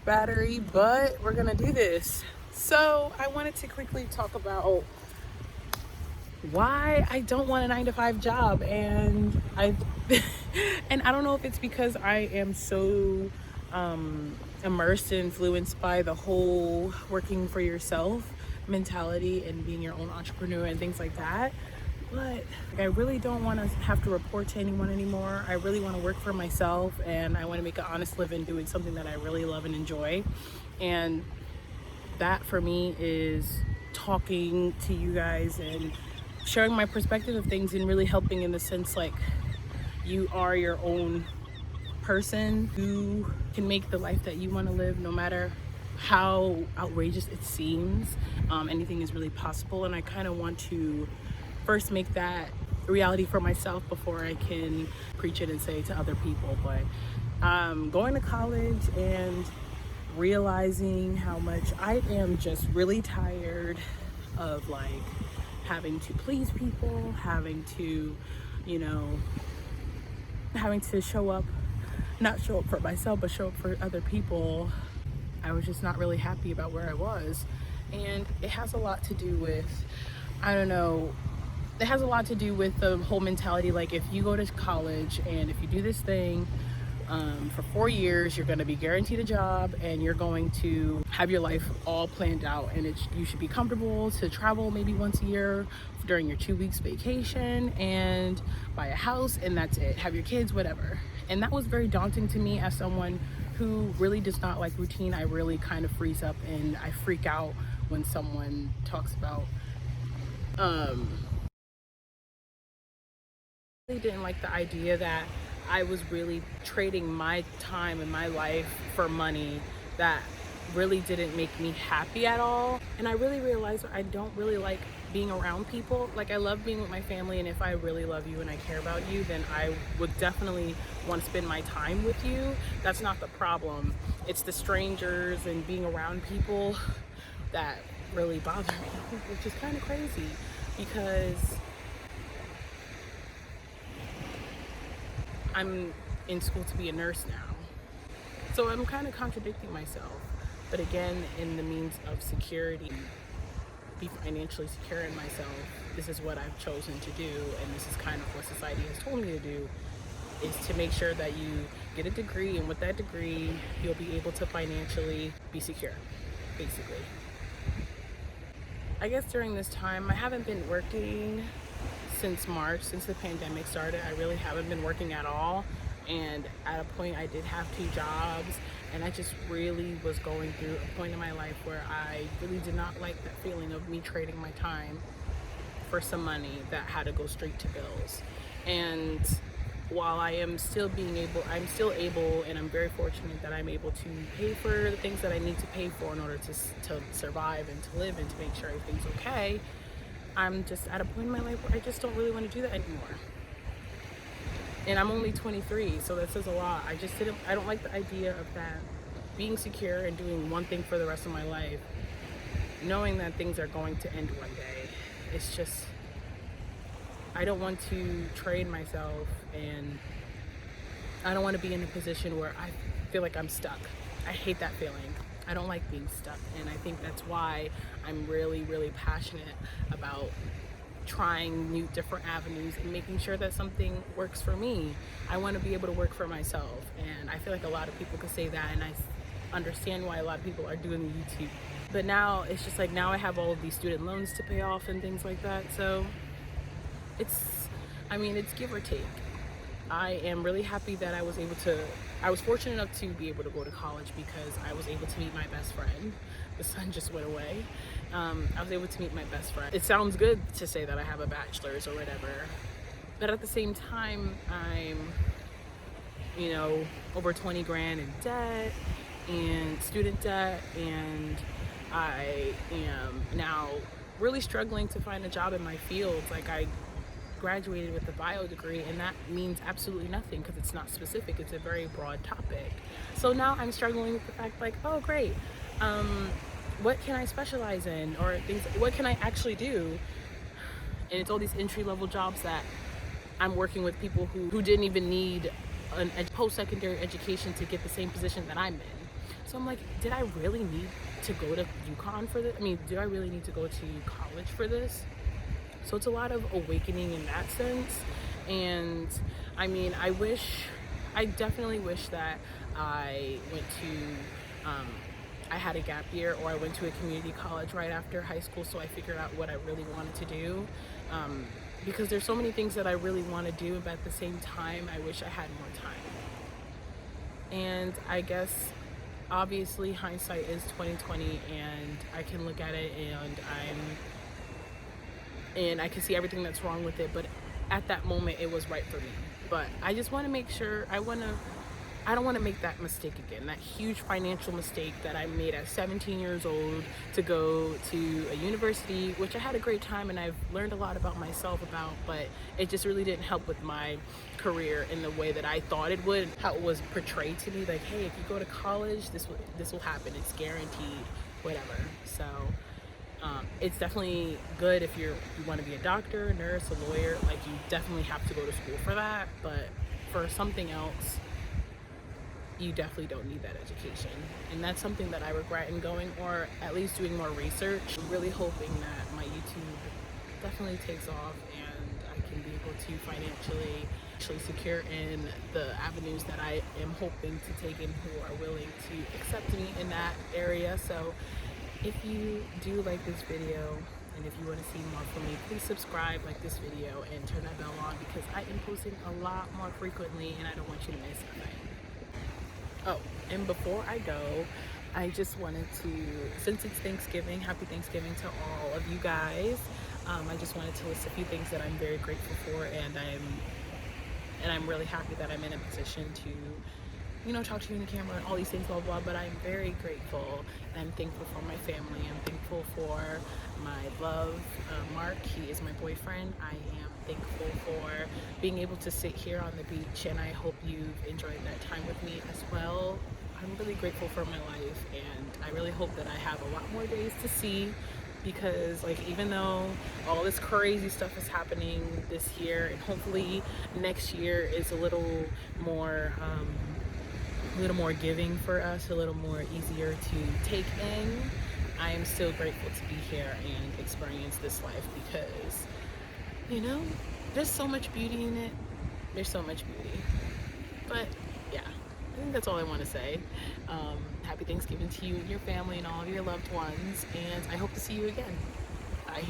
much battery, but we're gonna do this. So I wanted to quickly talk about why I don't want a 9-to-5 job, and I and I don't know if it's because I am so immersed and influenced by the whole working for yourself mentality and being your own entrepreneur and things like that. But I really don't want to have to report to anyone anymore. I really want to work for myself, and I want to make an honest living doing something that I really love and enjoy. And that for me is talking to you guys and sharing my perspective of things and really helping in the sense like you are your own person who can make the life that you want to live no matter how outrageous it seems. Anything is really possible, and I kind of want to first make that reality for myself before I can preach it and say it to other people. But going to college and realizing how much I am just really tired of like having to please people, having to, having to not show up for myself, but show up for other people. I was just not really happy about where I was. And it has a lot to do with, it has a lot to do with the whole mentality. Like if you go to college and if you do this thing for 4 years, you're going to be guaranteed a job and you're going to have your life all planned out, and you should be comfortable to travel maybe once a year during your 2 weeks vacation and buy a house, and that's it. Have your kids, whatever. And that was very daunting to me as someone who really does not like routine. I really kind of freeze up and I freak out when someone talks about really didn't like the idea that I was really trading my time and my life for money that really didn't make me happy at all. And I really realized I don't really like being around people. Like I love being with my family, and if I really love you and I care about you, then I would definitely want to spend my time with you. That's not the problem. It's the strangers and being around people that really bother me, which is kind of crazy because I'm in school to be a nurse now. So I'm kind of contradicting myself. But again, in the means of security, be financially secure in myself, this is what I've chosen to do, and this is kind of what society has told me to do, is to make sure that you get a degree, and with that degree, you'll be able to financially be secure, basically. I guess during this time, I haven't been working since March, since the pandemic started. I really haven't been working at all, and at a point I did have 2 jobs, and I just really was going through a point in my life where I really did not like that feeling of me trading my time for some money that had to go straight to bills. And while I'm still able, and I'm very fortunate that I'm able to pay for the things that I need to pay for in order to survive and to live and to make sure everything's okay. I'm just at a point in my life where I just don't really want to do that anymore. And I'm only 23, so that says a lot. I don't like the idea of that, being secure and doing one thing for the rest of my life, knowing that things are going to end one day. It's just, I don't want to trade myself, and I don't want to be in a position where I feel like I'm stuck. I hate that feeling. I don't like being stuck, and I think that's why I'm really, really passionate about trying new different avenues and making sure that something works for me. I want to be able to work for myself, and I feel like a lot of people could say that, and I understand why a lot of people are doing YouTube. But now it's just like, now I have all of these student loans to pay off and things like that, so it's give or take. I am really happy that I was fortunate enough to be able to go to college because I was able to meet my best friend. The sun just went away. I was able to meet my best friend. It sounds good to say that I have a bachelor's or whatever, but at the same time, I'm, over 20 grand in debt and student debt, and I am now really struggling to find a job in my field. Like I graduated with a bio degree, and that means absolutely nothing because it's not specific. It's a very broad topic. So now I'm struggling with the fact like, oh great, what can I specialize in, or what can I actually do? And it's all these entry-level jobs that I'm working with people who didn't even need a post-secondary education to get the same position that I'm in. So I'm like, did I really need to go to UConn for this? I mean, do I really need to go to college for this? So it's a lot of awakening in that sense. And I mean, I definitely wish that I went to, I had a gap year, or I went to a community college right after high school, so I figured out what I really wanted to do. Because there's so many things that I really want to do, but at the same time, I wish I had more time. And I guess obviously hindsight is 2020, and I can look at it and I can see everything that's wrong with it, but at that moment it was right for me. But I just want to make sure I don't want to make that mistake again, that huge financial mistake that I made at 17 years old to go to a university, which I had a great time and I've learned a lot about myself about, but it just really didn't help with my career in the way that I thought it would, how it was portrayed to me, like, hey, if you go to college, this will happen, it's guaranteed, whatever. So it's definitely good if you want to be a doctor, a nurse, a lawyer, like you definitely have to go to school for that, but for something else, you definitely don't need that education. And that's something that I regret in going, or at least doing more research. I'm really hoping that my YouTube definitely takes off and I can be able to financially actually secure in the avenues that I am hoping to take in, who are willing to accept me in that area. So if you do like this video, and if you want to see more from me, please subscribe, like this video, and turn that bell on, because I am posting a lot more frequently and I don't want you to miss anything. Oh, and before I go, I just wanted to, since it's Thanksgiving, happy Thanksgiving to all of you guys. I just wanted to list a few things that I'm very grateful for, and I'm really happy that I'm in a position to, you know, talk to you in the camera and all these things, blah, blah, but I'm very grateful, and I'm thankful for my family. I'm thankful for my love, Mark. He is my boyfriend. I am thankful for being able to sit here on the beach, and I hope you've enjoyed that time with me as well. I'm really grateful for my life, and I really hope that I have a lot more days to see, because like, even though all this crazy stuff is happening this year, and hopefully next year is a little more giving for us, a little more easier to take in, I am still grateful to be here and experience this life, because, you know, there's so much beauty in it. There's so much beauty. But yeah, I think that's all I want to say. Happy Thanksgiving to you and your family and all of your loved ones, and I hope to see you again. Bye.